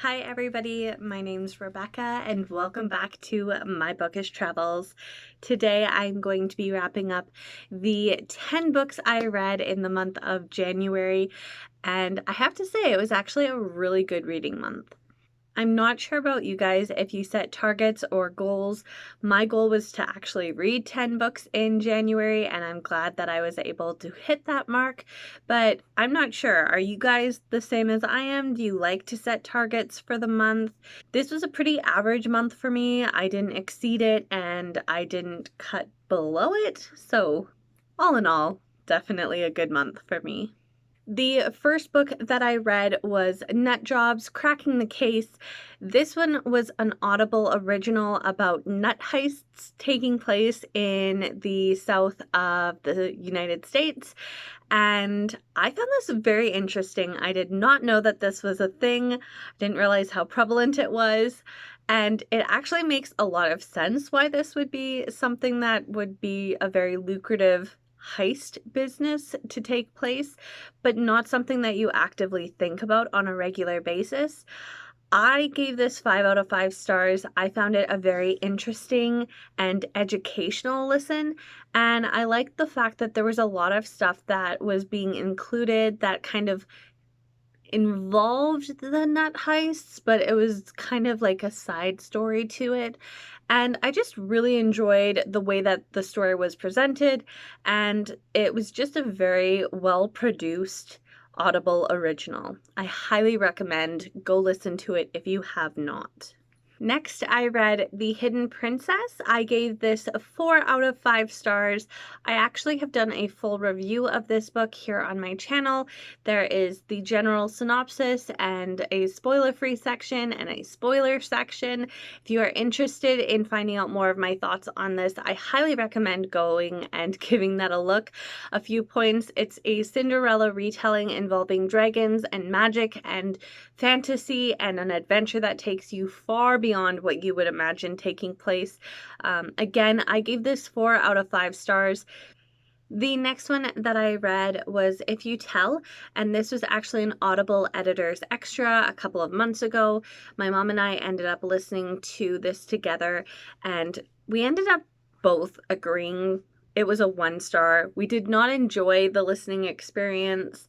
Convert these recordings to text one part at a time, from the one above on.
Hi everybody, my name's Rebecca and welcome back to My Bookish Travels. Today I'm going to be wrapping up the 10 books I read in the month of January, and I have to say it was actually a really good reading month. I'm not sure about you guys if you set targets or goals. My goal was to actually read 10 books in January, and I'm glad that I was able to hit that mark, but I'm not sure. Are you guys the same as I am? Do you like to set targets for the month? This was a pretty average month for me. I didn't exceed it and I didn't cut below it, so all in all, definitely a good month for me. The first book that I read was Nut Jobs: Cracking the Case. This one was an Audible original about nut heists taking place in the south of the United States. And I found this very interesting. I did not know that this was a thing. I didn't realize how prevalent it was. And it actually makes a lot of sense why this would be something that would be a very lucrative heist business to take place, but not something that you actively think about on a regular basis. I gave this 5 out of 5 stars. I found it a very interesting and educational listen, and I liked the fact that there was a lot of stuff that was being included that kind of involved the nut heists, but it was kind of like a side story to it. And I just really enjoyed the way that the story was presented, and it was just a very well produced Audible original. I highly recommend go listen to it if you have not. Next, I read The Hidden Princess. I gave this a 4 out of 5 stars. I actually have done a full review of this book here on my channel. There is the general synopsis and a spoiler-free section and a spoiler section. If you are interested in finding out more of my thoughts on this, I highly recommend going and giving that a look. A few points: it's a Cinderella retelling involving dragons and magic and fantasy and an adventure that takes you far beyond what you would imagine taking place. Again, I gave this 4 out of 5 stars. The next one that I read was If You Tell, and this was actually an Audible Editor's Extra a couple of months ago. My mom and I ended up listening to this together, and we ended up both agreeing it was a 1 star. We did not enjoy the listening experience.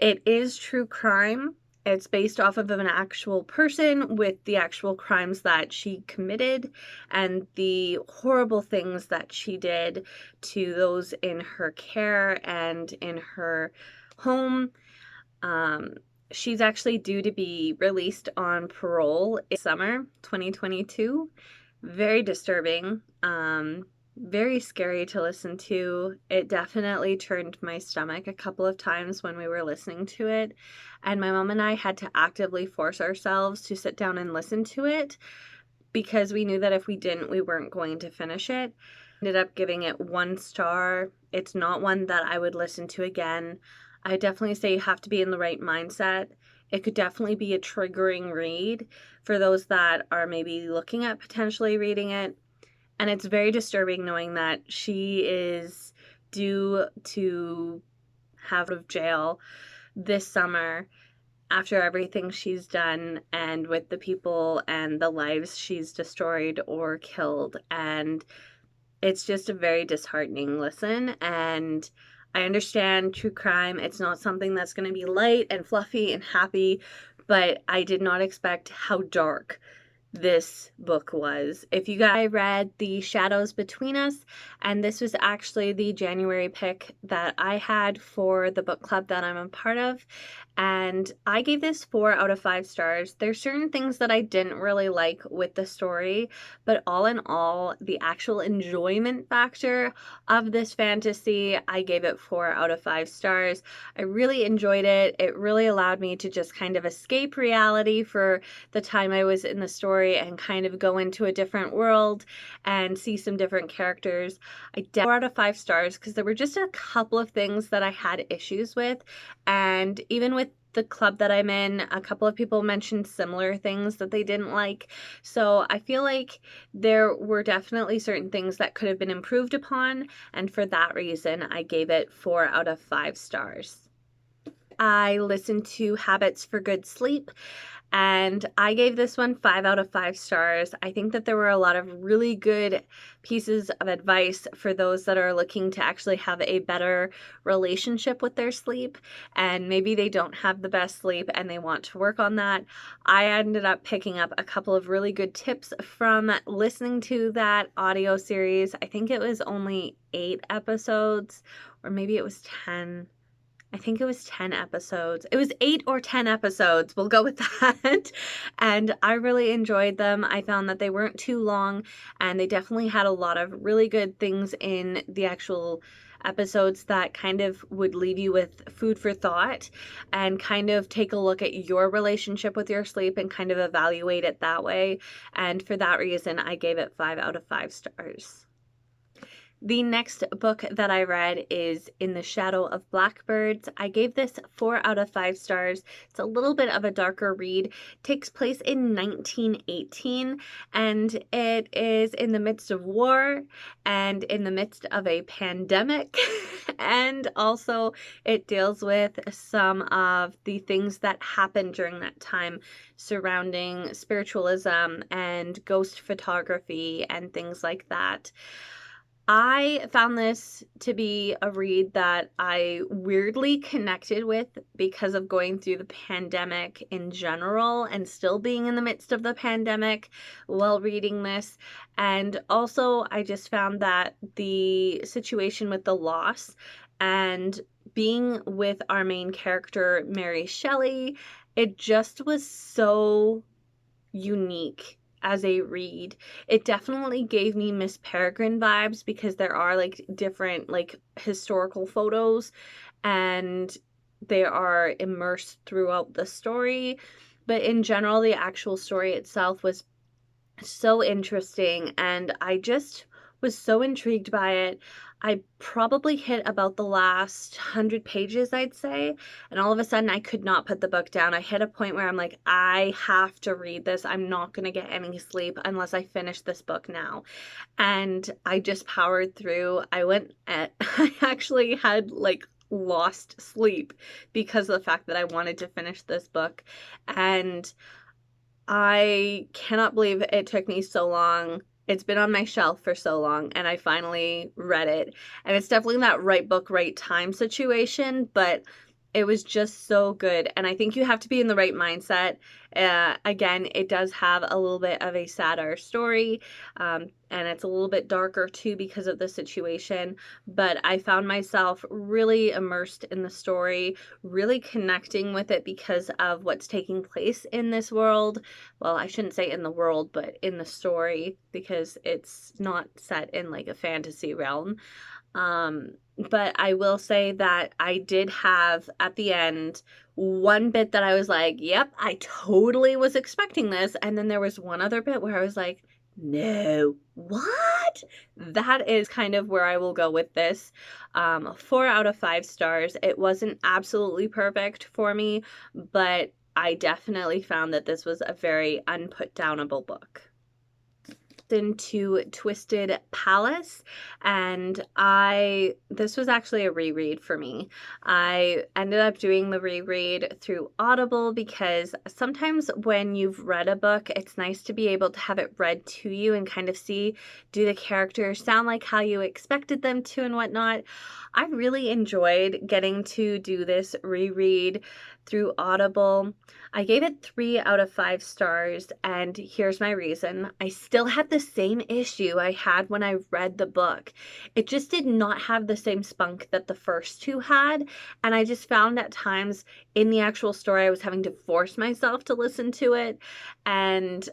It is true crime. It's based off of an actual person with the actual crimes that she committed and the horrible things that she did to those in her care and in her home. She's actually due to be released on parole in summer 2022. Very disturbing. Very scary to listen to. It definitely turned my stomach a couple of times when we were listening to it, and my mom and I had to actively force ourselves to sit down and listen to it because we knew that if we didn't, we weren't going to finish it. Ended up giving it 1 star. It's not one that I would listen to again. I definitely say you have to be in the right mindset. It could definitely be a triggering read for those that are maybe looking at potentially reading it. And it's very disturbing knowing that she is due to have out of jail this summer after everything she's done and with the people and the lives she's destroyed or killed. And it's just a very disheartening listen. And I understand true crime. It's not something that's going to be light and fluffy and happy, but I did not expect how dark this book was. If you guys read The Shadows Between Us, and this was actually the January pick that I had for the book club that I'm a part of, and I gave this 4 out of 5 stars. There's certain things that I didn't really like with the story, but all in all, the actual enjoyment factor of this fantasy, I gave it 4 out of 5 stars. I really enjoyed it. It really allowed me to just kind of escape reality for the time I was in the story and kind of go into a different world and see some different characters. I did 4 out of 5 stars because there were just a couple of things that I had issues with, and even with the club that I'm in, a couple of people mentioned similar things that they didn't like. So I feel like there were definitely certain things that could have been improved upon, and for that reason I gave it 4 out of 5 stars. I listened to Habits for Good Sleep, and I gave this one 5 out of 5 stars. I think that there were a lot of really good pieces of advice for those that are looking to actually have a better relationship with their sleep, and maybe they don't have the best sleep and they want to work on that. I ended up picking up a couple of really good tips from listening to that audio series. I think it was only 8 episodes, or maybe it was 10. I think it was 10 episodes. It was 8 or 10 episodes. We'll go with that. And I really enjoyed them. I found that they weren't too long, and they definitely had a lot of really good things in the actual episodes that kind of would leave you with food for thought and kind of take a look at your relationship with your sleep and kind of evaluate it that way. And for that reason, I gave it 5 out of 5 stars. The next book that I read is In the Shadow of Blackbirds. I gave this 4 out of 5 stars. It's a little bit of a darker read. It takes place in 1918, and it is in the midst of war and in the midst of a pandemic. And also it deals with some of the things that happened during that time surrounding spiritualism and ghost photography and things like that. I found this to be a read that I weirdly connected with because of going through the pandemic in general and still being in the midst of the pandemic while reading this. And also, I just found that the situation with the loss and being with our main character, Mary Shelley, it just was so unique as a read. It definitely gave me Miss Peregrine vibes because there are like different like historical photos and they are immersed throughout the story. But in general, the actual story itself was so interesting, and I just was so intrigued by it. I probably hit about the last 100 pages, I'd say, and all of a sudden I could not put the book down. I hit a point where I'm like, I have to read this. I'm not going to get any sleep unless I finish this book now. And I just powered through. I actually had like lost sleep because of the fact that I wanted to finish this book. And I cannot believe it took me so long. It's been on my shelf for so long, and I finally read it. And it's definitely that right book, right time situation, but it was just so good. And I think you have to be in the right mindset. Again, it does have a little bit of a sadder story, and it's a little bit darker too because of the situation. But I found myself really immersed in the story, really connecting with it because of what's taking place in this world. Well, I shouldn't say in the world, but in the story, because it's not set in like a fantasy realm. But I will say that I did have at the end one bit that I was like, yep, I totally was expecting this. And then there was one other bit where I was like, no, what? That is kind of where I will go with this. 4 out of 5 stars. It wasn't absolutely perfect for me, but I definitely found that this was a very unputdownable book. Into Twisted Palace, and this was actually a reread for me. I ended up doing the reread through Audible because sometimes when you've read a book, it's nice to be able to have it read to you and kind of see, do the characters sound like how you expected them to and whatnot. I really enjoyed getting to do this reread through Audible. I gave it 3 out of 5 stars, and here's my reason. I still had the same issue I had when I read the book. It just did not have the same spunk that the first two had, and I just found at times in the actual story I was having to force myself to listen to it, and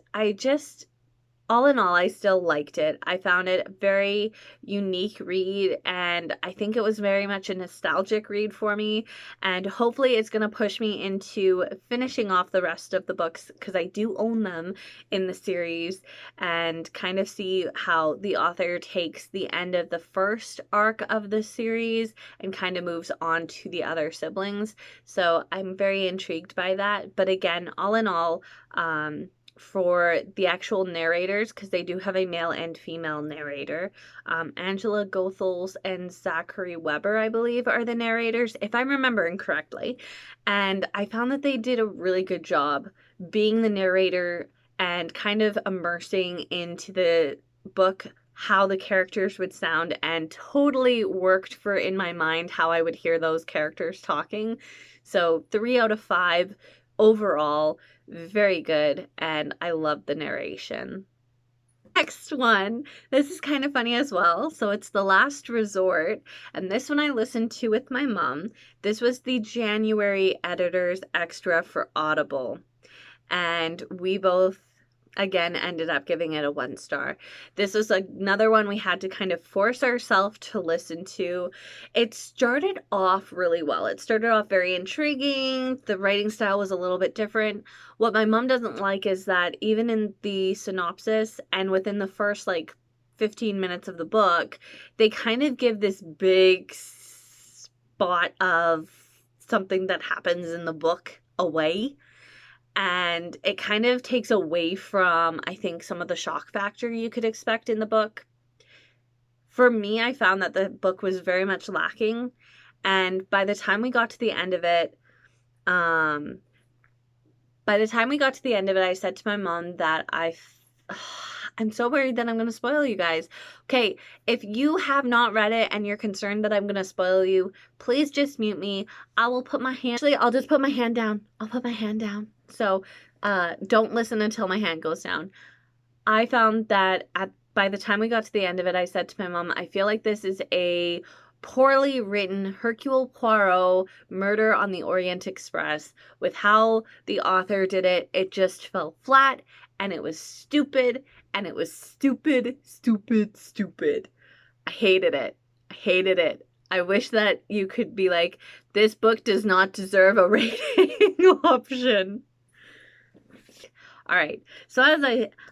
all in all, I still liked it. I found it a very unique read, and I think it was very much a nostalgic read for me, and hopefully it's going to push me into finishing off the rest of the books, because I do own them in the series, and kind of see how the author takes the end of the first arc of the series and kind of moves on to the other siblings. So I'm very intrigued by that. But again, all in all, for the actual narrators, because they do have a male and female narrator. Angela Goethals and Zachary Weber, I believe, are the narrators, if I'm remembering correctly. And I found that they did a really good job being the narrator and kind of immersing into the book how the characters would sound, and totally worked for in my mind how I would hear those characters talking. So 3 out of 5 overall, very good, and I love the narration. Next one, this is kind of funny as well. So it's The Last Resort, and this one I listened to with my mom. This was the January editor's extra for Audible, and we both again ended up giving it a 1 star. This was another one we had to kind of force ourselves to listen to. It started off really well. It started off very intriguing. The writing style was a little bit different. What my mom doesn't like is that even in the synopsis and within the first 15 minutes of the book, they kind of give this big spot of something that happens in the book away. And it kind of takes away from, I think, some of the shock factor you could expect in the book. For me, I found that the book was very much lacking. And by the time we got to the end of it, I said to my mom that I'm so worried that I'm going to spoil you guys. Okay, if you have not read it and you're concerned that I'm going to spoil you, please just mute me. I'll just put my hand down. I'll put my hand down. So don't listen until my hand goes down. I found that by the time we got to the end of it, I said to my mom, I feel like this is a poorly written Hercule Poirot Murder on the Orient Express. With how the author did it, it just fell flat, and it was stupid, and it was stupid, stupid, stupid. I hated it. I hated it. I wish that you could be like, this book does not deserve a rating option. All right, so as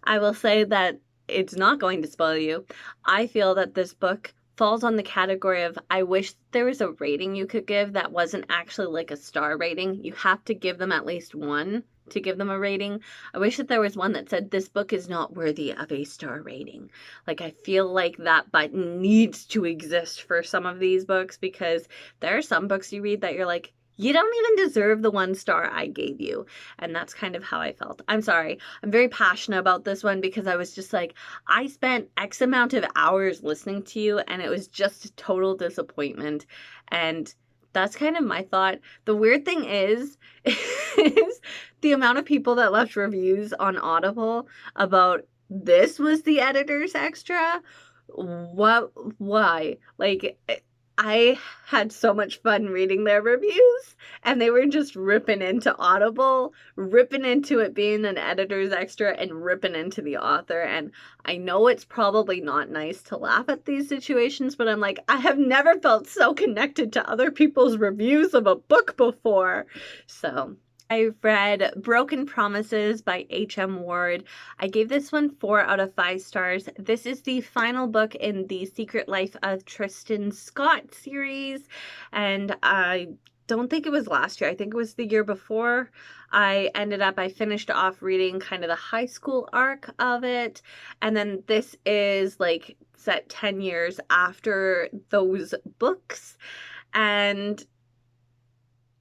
I will say that it's not going to spoil you. I feel that this book falls on the category of, I wish there was a rating you could give that wasn't actually like a star rating. You have to give them at least 1 to give them a rating. I wish that there was one that said this book is not worthy of a star rating. I feel like that button needs to exist for some of these books, because there are some books you read that you're like, you don't even deserve the 1 star I gave you. And that's kind of how I felt. I'm sorry. I'm very passionate about this one because I was just like, I spent X amount of hours listening to you and it was just a total disappointment. And that's kind of my thought. The weird thing is the amount of people that left reviews on Audible about this was the editor's extra. What? Why? I had so much fun reading their reviews, and they were just ripping into Audible, ripping into it being an editor's extra, and ripping into the author. And I know it's probably not nice to laugh at these situations, but I'm like, I have never felt so connected to other people's reviews of a book before. So I read Broken Promises by H.M. Ward. I gave this one 4 out of 5 stars. This is the final book in the Secret Life of Tristan Scott series, and I don't think it was last year. I think it was the year before. I finished off reading kind of the high school arc of it, and then this is set 10 years after those books, and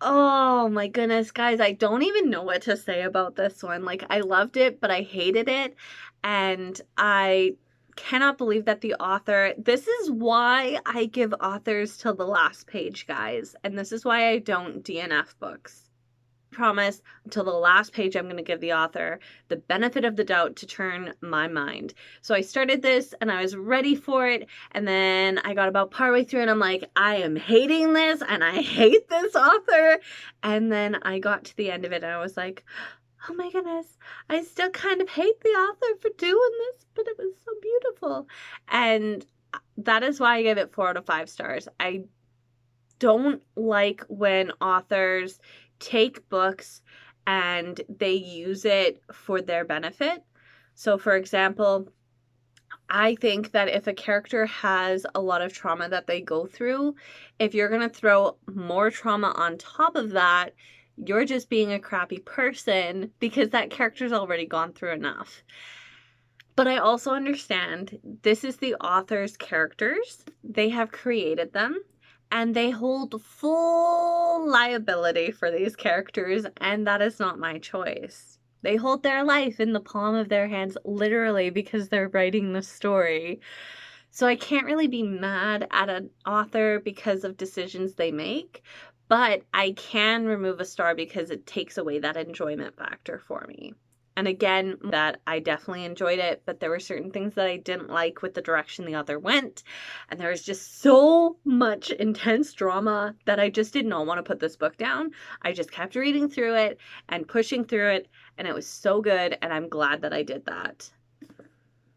oh my goodness, guys, I don't even know what to say about this one. I loved it, but I hated it. And I cannot believe that the author, this is why I give authors till the last page, guys. And this is why I don't DNF books. Promise until the last page I'm going to give the author the benefit of the doubt to turn my mind. So I started this and I was ready for it, and then I got about partway through and I'm like, I am hating this and I hate this author. And then I got to the end of it and I was like, oh my goodness, I still kind of hate the author for doing this, but it was so beautiful. And that is why I give it 4 out of 5 stars. I don't like when authors take books and they use it for their benefit. So for example, I think that if a character has a lot of trauma that they go through, if you're going to throw more trauma on top of that, you're just being a crappy person because that character's already gone through enough. But I also understand this is the author's characters. They have created them, and they hold full liability for these characters, and that is not my choice. They hold their life in the palm of their hands, literally, because they're writing the story. So I can't really be mad at an author because of decisions they make, but I can remove a star because it takes away that enjoyment factor for me. And again, that I definitely enjoyed it, but there were certain things that I didn't like with the direction the author went. And there was just so much intense drama that I just did not want to put this book down. I just kept reading through it and pushing through it, and it was so good, and I'm glad that I did that.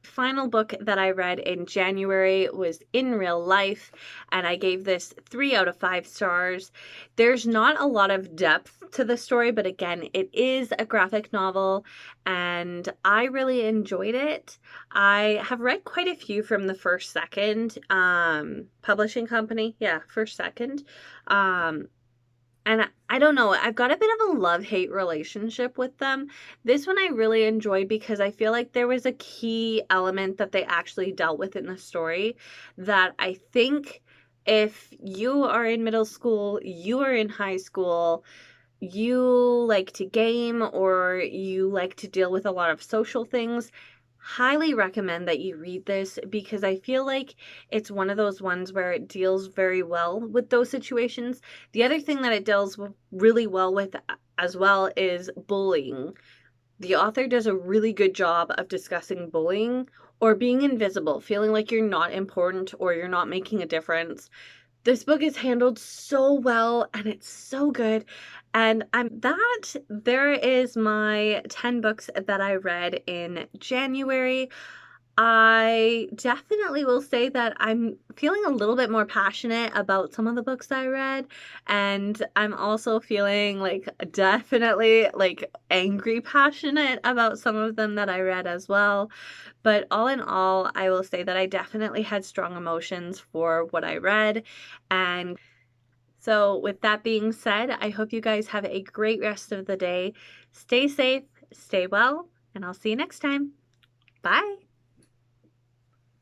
Final book that I read in January was In Real Life, and I gave this 3 out of 5 stars. There's not a lot of depth to the story, but again, it is a graphic novel, and I really enjoyed it. I have read quite a few from the First Second publishing company. Yeah, First Second. And I don't know, I've got a bit of a love-hate relationship with them. This one I really enjoyed because I feel like there was a key element that they actually dealt with in the story that I think if you are in middle school, you are in high school, you like to game or you like to deal with a lot of social things, highly recommend that you read this because I feel like it's one of those ones where it deals very well with those situations. The other thing that it deals really well with as well is bullying. The author does a really good job of discussing bullying or being invisible, feeling like you're not important or you're not making a difference. This book is handled so well and it's so good. And there is my 10 books that I read in January. I definitely will say that I'm feeling a little bit more passionate about some of the books I read, and I'm also feeling like definitely like angry passionate about some of them that I read as well. But all in all, I will say that I definitely had strong emotions for what I read. And so with that being said, I hope you guys have a great rest of the day. Stay safe, stay well, and I'll see you next time. Bye.